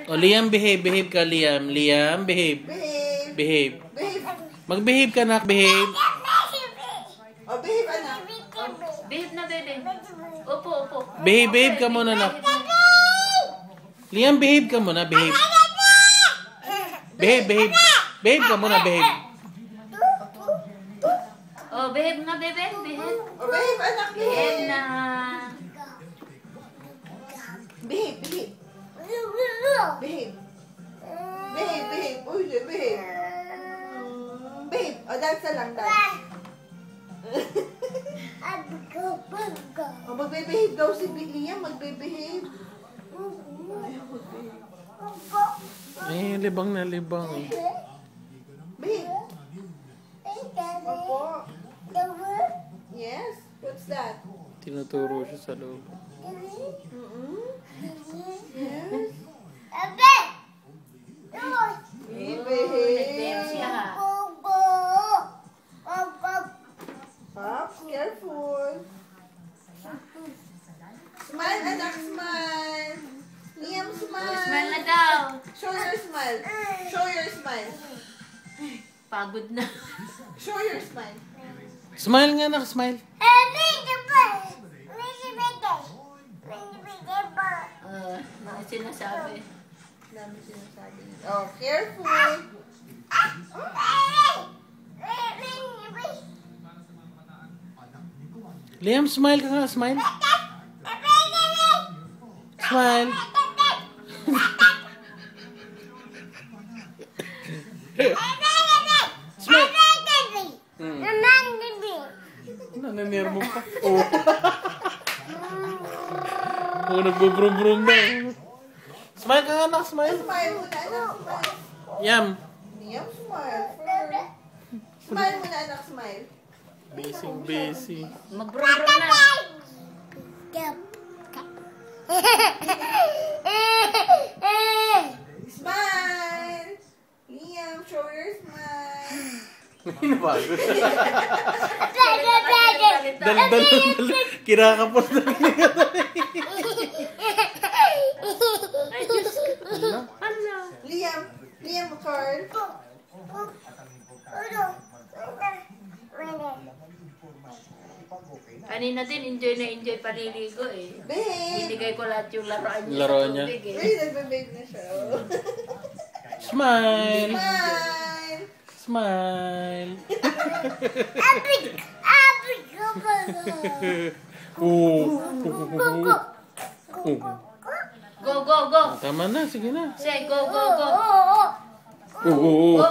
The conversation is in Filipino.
O, Liam, behave. Behave ka, Liam. Liam, behave. Behave. Behave. Behave. Mag-behave ka, anak. Behave. O, behave, anak. Behave na, bebe. Opo, opo. Behave ka muna, anak. Liam, behave ka muna. Behave. Behave. Behave ka muna, behave. Oh, behave nga, bebe. Behave. O, behave, anak. Behave Behave. na. Behave. Behave. Behave. Uy, behave. Behave. O, dance na lang, dance. O, magbe-behave daw si Liam. Magbe-behave. Ayaw mag-behave. Eh, libang na libang. Behave. Opo. Yes? What's that? Tinuturo siya sa loob. Yes? Nag-behave siya. Pops, careful. Smile, anak, smile. Liam, smile. Smile na daw. Show your smile. Show your smile. Pagod na. Show your smile. Smile nga, anak. Smile. Mga sinasabi. Dami sinasabi. Oh, careful. Liam, smile ka nga. Smile. Smile. Smile. Nananir mo pa. Oh. Oh, nagbubrum-brum na. Smile ka nga, anak. Smile. Smile muna, anak, smile. Yam. Liam, smile. Smile muna, anak, smile. Busy. Mag-brum-brum na. Smile. Liam, show your smile. Hinabago. Dal. Kirakapos na. Liam, Carl. Kanina din, enjoy na enjoy paliligo eh. Babe. Binigay ko lahat yung laruan niya Laro sa niya. tubig eh. Uy, nagbe-babe na siya. Smile. Smile. Smile. Go. Tama na, sige na. Say, go. Oo. Oh,